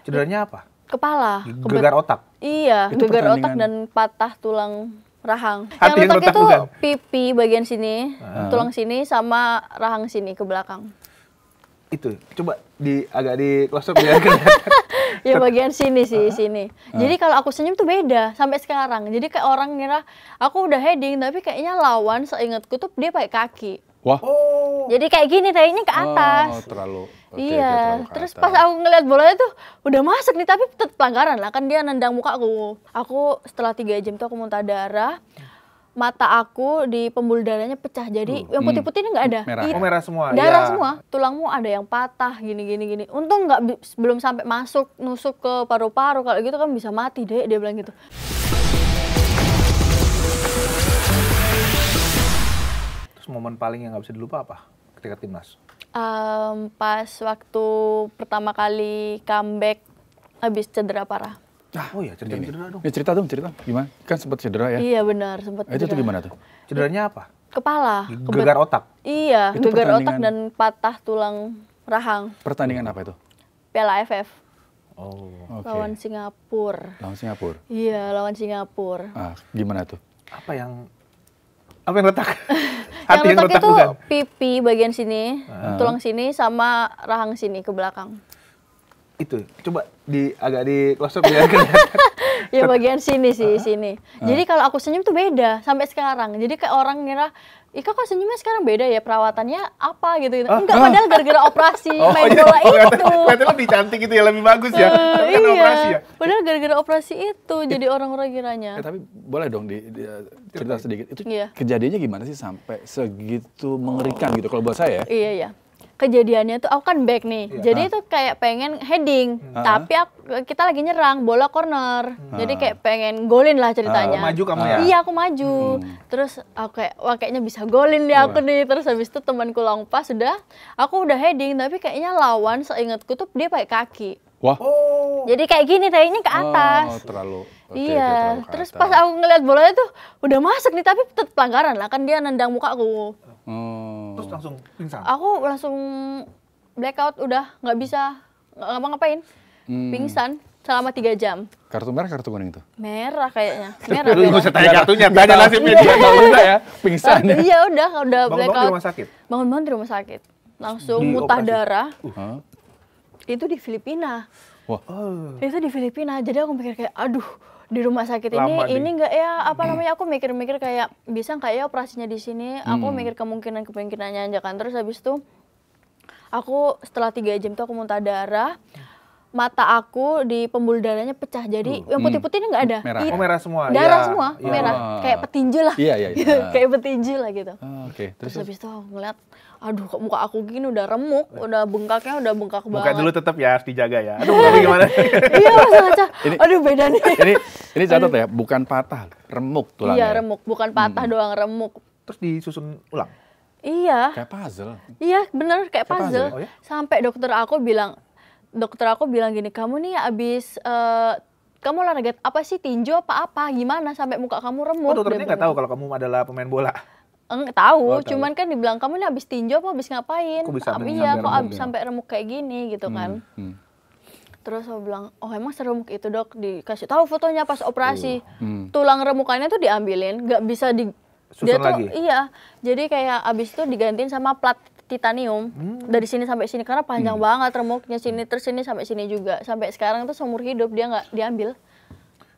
Cederanya apa? Kepala. Gegar otak? Iya, Itu gegar otak pertandingan. dan patah tulang rahang. Hati yang Yang retak retak itu bukan? pipi bagian sini, tulang sini sama rahang sini ke belakang. Itu, coba agak di close up biar kelihatan. Ya bagian sini sih, sini. Jadi kalau aku senyum tuh beda sampai sekarang. Jadi kayak orang ngira aku udah heading, tapi kayaknya lawan seingatku tuh dia pakai kaki. Wah. Oh, Jadi kayak gini tadinya ke atas. Oh, terlalu. Oke, Iya, terlalu ke terus atas. pas aku ngeliat bolanya tuh udah masuk nih, tapi tetap pelanggaran lah, kan dia nendang mukaku. Aku setelah 3 jam tuh aku muntah darah, mata aku di pembuluh darahnya pecah, jadi yang putih-putih ini nggak ada. Merah. Iya, oh merah semua. darah ya. semua, tulangmu ada yang patah, gini. Untung nggak belum sampai nusuk ke paru-paru, kalau gitu kan bisa mati deh, dia bilang gitu. Terus momen paling yang nggak bisa dilupa apa ketika timnas? Pas waktu pertama kali comeback habis cedera parah. Oh iya, cedera dong. Ya, cerita gimana? Kan sempat cedera ya? Iya benar, sempat Itu tuh cedera. gimana tuh? Cederanya apa? Kepala. Gegar otak? Iya, Itu gegar otak pertandingan. dan patah tulang rahang. Pertandingan apa itu? Piala AFF Oh, Oke. lawan Singapura. Lawan Singapura. Iya, lawan Singapura. Gimana tuh? apa yang retak? Yang Hati yang retak retak itu bukan? pipi bagian sini, tulang sini sama rahang sini ke belakang. Itu, coba agak di close up biar kelihatan. Ya bagian sini sih, sini. Jadi kalau aku senyum tuh beda sampai sekarang. Jadi kayak orang ngira, Ika kok senyumnya sekarang beda ya, perawatannya apa gitu. Enggak, padahal gara-gara operasi main bola itu. Kelihatan lebih cantik gitu ya, lebih bagus ya. Tapi kan operasi ya. Padahal gara-gara operasi itu, jadi orang-orang kiranya. Tapi boleh dong cerita sedikit. Itu Iya. kejadiannya gimana sih sampai segitu mengerikan gitu kalau buat saya ya? Iya. Kejadiannya tuh aku kan back nih, jadi itu kayak pengen heading, tapi kita lagi nyerang bola corner, jadi kayak pengen golin lah ceritanya. Maju kamu ya? Iya aku maju, terus aku kayak wah kayaknya bisa golin nih aku nih, terus habis itu temanku lompat aku udah heading, tapi kayaknya lawan seingatku tuh dia pakai kaki. Wah. Oh, Jadi kayak gini tadinya ke atas. Terlalu. Oke, Iya, terlalu ke terus atas. pas aku ngeliat bolanya tuh udah masuk nih, tapi tetap pelanggaran lah, kan dia nendang mukaku. Oh. terus langsung pingsan. Aku langsung blackout, udah nggak bisa ngapa-ngapain, pingsan selama 3 jam. Kartu merah, kartu kuning itu? Merah kayaknya, merah. Aduh, nggak usah tanya kartunya, Nggak tanya tahu. nasibnya Nggak dia. tahu juga ya, pingsan ya. Iya udah Bangun-bangun blackout. di rumah sakit? Bangun-bangun di rumah sakit, langsung Di muntah operasi? darah. Hah? Itu di Filipina. Wah. Oh, Itu di Filipina, jadi aku mikir kayak, aduh di rumah sakit Lama deh. ini nggak ya, apa namanya, aku mikir-mikir kayak, bisa nggak ya operasinya di sini, aku mikir kemungkinannya aja kan, terus habis itu, aku setelah 3 jam tuh aku muntah darah, mata aku di pembuluh darahnya pecah, jadi yang putih-putih ini nggak ada. Merah. Iya, oh merah semua. darah Iya. semua, Iya. merah, kayak petinju lah. Iya. Kayak petinju lah gitu. Oke, Terus terus habis itu aku ngeliat, aduh kok muka aku gini udah remuk, udah bengkaknya udah bengkak Muka banget. dulu tetap ya harus dijaga ya. Aduh, tapi gimana? Iya Mas Aca, aduh beda nih. ini catat ya, bukan patah, remuk tulangnya. Iya remuk, bukan patah doang, remuk. Terus disusun ulang. Iya, Kayak puzzle. iya bener kayak Kayak puzzle. puzzle, oh ya? Sampai dokter aku bilang gini, kamu nih abis, kamu olahraga apa sih, tinju apa gimana sampai muka kamu remuk. Oh, dokternya Dia nggak tahu bilang. kalau kamu adalah pemain bola. Enggak tahu, Oh, tahu. cuman kan dibilang kamu nih abis tinju apa abis ngapain? Kok bisa sampai Iya, kok remuk abis ya? sampai remuk kayak gini gitu kan. Terus aku bilang, oh emang seremuk itu dok, dikasih tahu fotonya pas operasi. Tulang remukannya tuh diambilin, nggak bisa Susun dia tuh, lagi? iya, jadi kayak abis itu digantiin sama plat titanium dari sini sampai sini, karena panjang banget remuknya, sini terus sini sampai sini juga, sampai sekarang tuh seumur hidup dia nggak diambil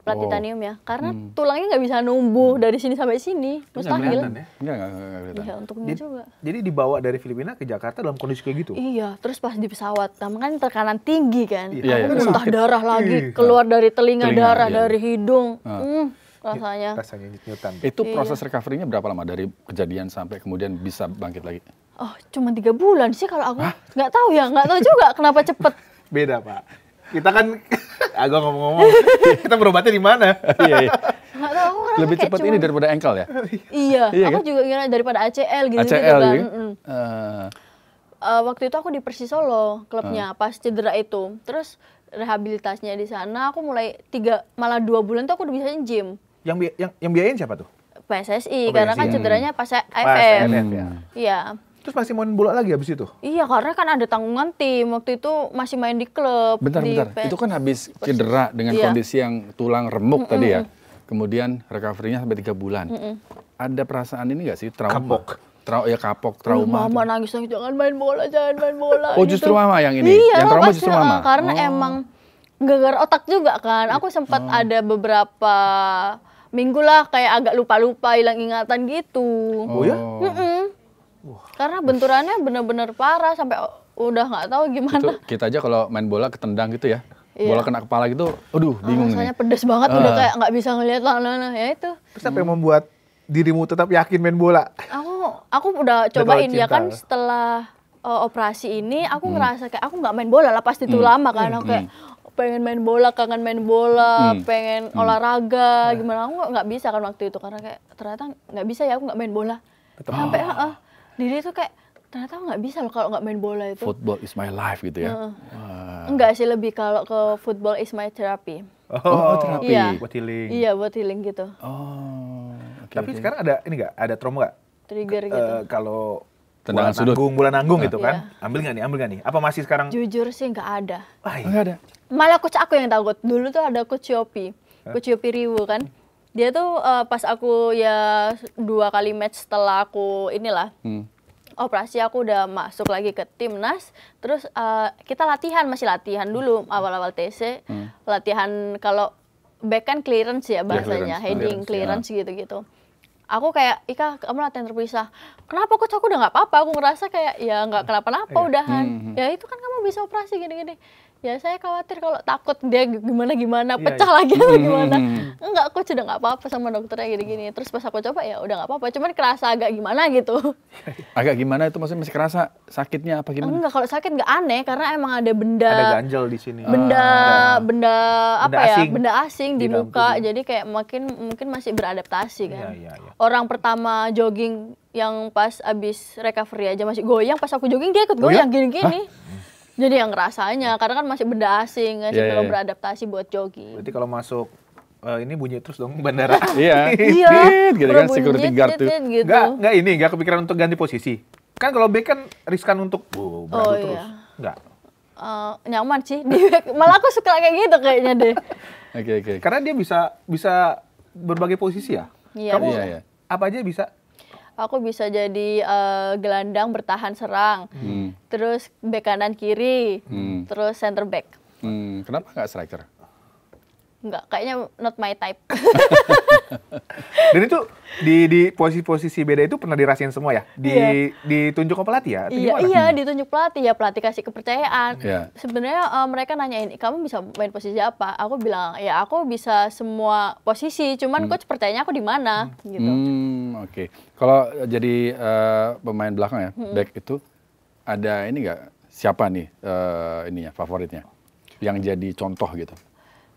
plat Oh. titanium ya, karena tulangnya nggak bisa numbuh dari sini sampai sini, mustahil. kelihatan ya? Enggak kelihatan. Iya, untungnya juga. Jadi dibawa dari Filipina ke Jakarta dalam kondisi kayak gitu? Iya, terus pas di pesawat, kan tekanan tinggi kan, Iya, aku iya. muntah darah lagi, Ih. keluar dari telinga Telinga, darah, iya. dari hidung, rasanya. Rasanya nyut-nyutan. Itu Iya. proses recovery-nya berapa lama dari kejadian sampai kemudian bisa bangkit lagi? Oh, cuma 3 bulan sih kalau aku. Nggak tahu ya, nggak tahu juga kenapa cepet. Beda, Pak. Kita kan, agak ngomong-ngomong, kita berobatnya di mana? Iya. Nggak tahu aku kenapa Lebih kayak cepat cuma- ini daripada ankle ya? Iya, Iya aku kan? juga kira daripada ACL gitu, ACL kan. ya? Waktu itu aku di Persis Solo, klubnya, pas cedera itu. Terus rehabilitasinya di sana, aku mulai 2 bulan tuh aku udah bisa gym. Yang biayain siapa tuh? PSSI, Oh, karena kan PSSI. cederanya pas Pas AFF. AFF ya. Iya. Terus masih main bola lagi habis itu? Iya, karena kan ada tanggungan tim. Waktu itu masih main di klub. Bentar. di Itu kan habis cedera dengan Iya. kondisi yang tulang remuk tadi ya. Kemudian recovery-nya sampai 3 bulan. Ada perasaan ini nggak sih? Trauma? Kapok, trauma. Mama nangis-nangis, jangan main bola. Oh, justru mama yang ini? Iya, Yang trauma pasti, justru mama? karena emang gegar otak juga kan. Aku sempat ada beberapa minggu lah kayak agak lupa-lupa, hilang ingatan gitu. Oh ya? Karena benturannya bener-bener parah sampai udah nggak tahu gimana. Itu kita aja kalau main bola ketendang gitu ya. Iya. Bola kena kepala gitu, aduh bingung Rasanya nih. pedes banget, udah kayak nggak bisa ngelihat lah, ya itu. Terus apa yang membuat dirimu tetap yakin main bola? Aku udah Udah cobain terlalu ya kan cinta. setelah operasi ini aku ngerasa kayak aku nggak main bola lah pasti itu lama kan. Aku kayak pengen main bola, kangen main bola, pengen olahraga, gimana aku nggak bisa kan waktu itu karena kayak ternyata nggak bisa ya aku nggak main bola. Sampai diri tuh kayak ternyata aku nggak bisa loh kalau nggak main bola itu. Football is my life gitu ya. Enggak sih, lebih kalau ke football is my therapy. Oh, terapi. Iya. Buat healing. Iya, buat healing gitu. Oh, oke, Tapi oke. sekarang ada ini nggak? Ada trauma nggak? Trigger gitu. Kalau Tendangan sudut. bola nanggung gitu Iya. kan? Ambil nggak nih? Apa masih sekarang? Jujur sih nggak ada. Wah, Enggak ada. Malah coach aku yang takut. Dulu tuh ada coach Yopi. Coach Yopi Riwo kan. Dia tuh pas aku ya 2 kali match setelah aku inilah operasi, aku udah masuk lagi ke timnas. Terus kita masih latihan dulu awal-awal TC. Latihan kalau back kan clearance ya bahasanya, clearance. heading Clearance, clearance gitu-gitu. Aku kayak, Ika, kamu latihan terpisah. Kenapa coach? Aku udah nggak apa-apa. Aku ngerasa kayak ya nggak kenapa-napa udahan. Ya itu kan kamu bisa operasi gini-gini. Ya saya khawatir kalau takut dia gimana-gimana, pecah lagi atau gimana. Enggak, coach udah nggak apa-apa sama dokternya gini-gini. Terus pas aku coba ya udah nggak apa-apa. Cuman kerasa agak gimana gitu. Agak gimana itu maksudnya masih kerasa sakitnya apa gimana? Enggak, kalau sakit nggak aneh karena emang ada benda ada ganjel di sini. benda apa ya, asing. benda asing di Di dalam muka, tubuh. jadi kayak mungkin masih beradaptasi kan. Iya, iya. Orang pertama jogging yang pas abis recovery aja masih goyang, pas aku jogging dia ikut goyang gini-gini. Jadi yang ngerasanya karena kan masih benda asing, masih Iya, belum iya. beradaptasi buat jogging. Berarti kalau masuk ini bunyi terus dong bandara. Iya. Iya, Gitu kan, security guard tuh. gitu. Nggak kepikiran untuk ganti posisi. Kan kalau back kan riskan untuk beradu terus. iya. Nggak. Nyaman sih, malah aku suka kayak gitu kayaknya deh. Oke. Karena dia bisa berbagai posisi ya. Iya, Kamu Iya, iya. apa aja bisa? Aku bisa jadi gelandang bertahan serang, terus bek kanan kiri, terus center back. Kenapa nggak striker? Enggak, kayaknya not my type. Dan itu di posisi-posisi beda itu pernah dirasain semua ya? Iya. Ditunjuk ke pelatih ya? Atau gimana? Iya, ditunjuk pelatih ya, pelatih kasih kepercayaan. Iya. Sebenarnya mereka nanyain, kamu bisa main posisi apa? Aku bilang, ya aku bisa semua posisi, cuman coach percayanya aku di mana gitu. Oke. Kalau jadi pemain belakang ya, back itu ada ini nggak? Siapa nih ininya favoritnya? Yang jadi contoh gitu?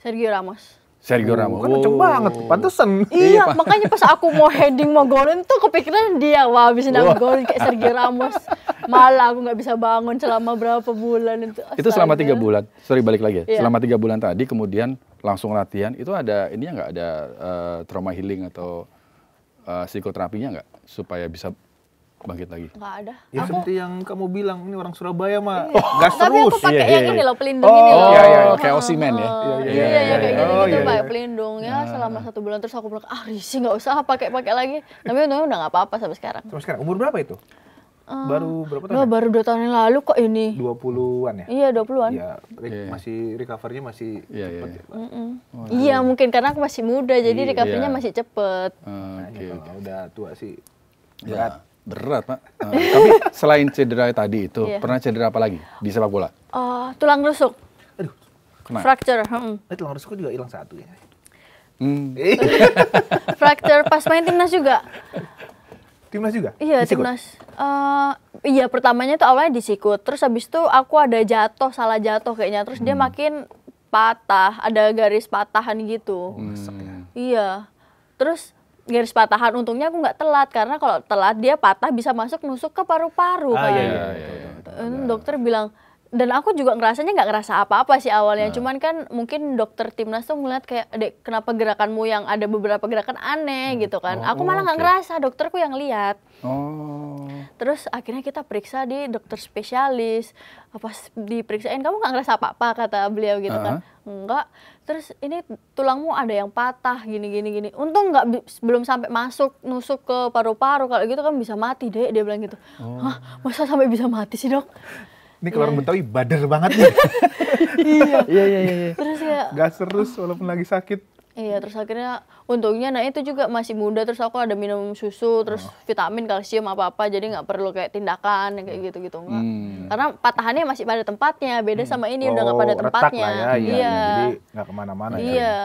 Sergio Ramos. Sergio Ramos. Kan kenceng banget, pantesan. Iya, makanya pas aku mau heading, mau golin tuh kepikiran dia. Wah, bisa nambah golin kayak Sergio Ramos. Malah aku nggak bisa bangun selama berapa bulan itu. Itu selama 3 Astaga. bulan. Sorry, balik lagi ya. Iya. Selama 3 bulan tadi, kemudian langsung latihan. Itu ada ininya nggak? Ada trauma healing atau psikoterapinya nggak? Supaya bisa bangkit lagi. Nggak ada. Ya Aku, seperti yang kamu bilang, ini orang Surabaya mah gas tapi terus. aku pakai Iya, yang iya. ini loh, pelindung ini loh. iya, iya. Kayak Osimhen ya? Iya, kayak gitu Oh, gitu iya, pakai iya. pelindung ya selama 1 bulan, terus aku bilang risih nggak usah pakai lagi. Tapi untungnya udah nggak apa-apa sampai sekarang. Terus sekarang umur berapa itu? Baru berapa tahun? Nah, baru 2 tahun yang lalu kok ini. 20-an ya? Iya, 20-an. Iya, masih recovery-nya masih Iya, cepet iya. ya, Pak. Iya, mungkin karena aku masih muda, jadi recovery-nya Iya. masih cepet. Oke. Kalau udah tua sih Ya, berat, Pak. Tapi selain cedera tadi itu, Iya. pernah cedera apa lagi di sepak bola? Tulang rusuk, Aduh, Kena? fracture. tulang rusukku juga hilang satu ya. Fracture pas main timnas juga. Timnas juga? Iya, Disikut? timnas. Iya, pertamanya tuh awalnya disikut. Terus habis itu aku ada salah jatuh kayaknya. Terus dia makin patah, ada garis patahan gitu. Iya. Terus garis patahan, untungnya aku nggak telat. Karena kalau telat dia patah bisa nusuk ke paru-paru kan. Iya. Dokter bilang, dan aku juga nggak ngerasa apa-apa sih awalnya. Cuman kan mungkin dokter timnas tuh ngeliat kayak, Dek, kenapa gerakanmu yang ada beberapa gerakan aneh gitu kan. Aku malah nggak oke. ngerasa, dokterku yang lihat. Oh. Terus akhirnya kita periksa di dokter spesialis. Pas diperiksain, kamu nggak ngerasa apa-apa, kata beliau gitu kan. Enggak. Terus ini tulangmu ada yang patah gini. Untung belum sampai nusuk ke paru-paru. Kalau gitu kan bisa mati, Dek, dia bilang gitu. Hah, masa sampai bisa mati sih, Dok? Ini kalau orang Betawi bader banget nih. Iya. Terus ya Gas terus walaupun lagi sakit. iya, terus akhirnya untungnya itu juga masih muda, terus aku ada minum susu, terus vitamin, kalsium apa-apa, jadi nggak perlu kayak tindakan yang kayak gitu-gitu enggak. Karena patahannya masih pada tempatnya, beda sama ini udah nggak pada retak tempatnya. lah ya, Iya. Jadi nggak kemana-mana ya. Iya.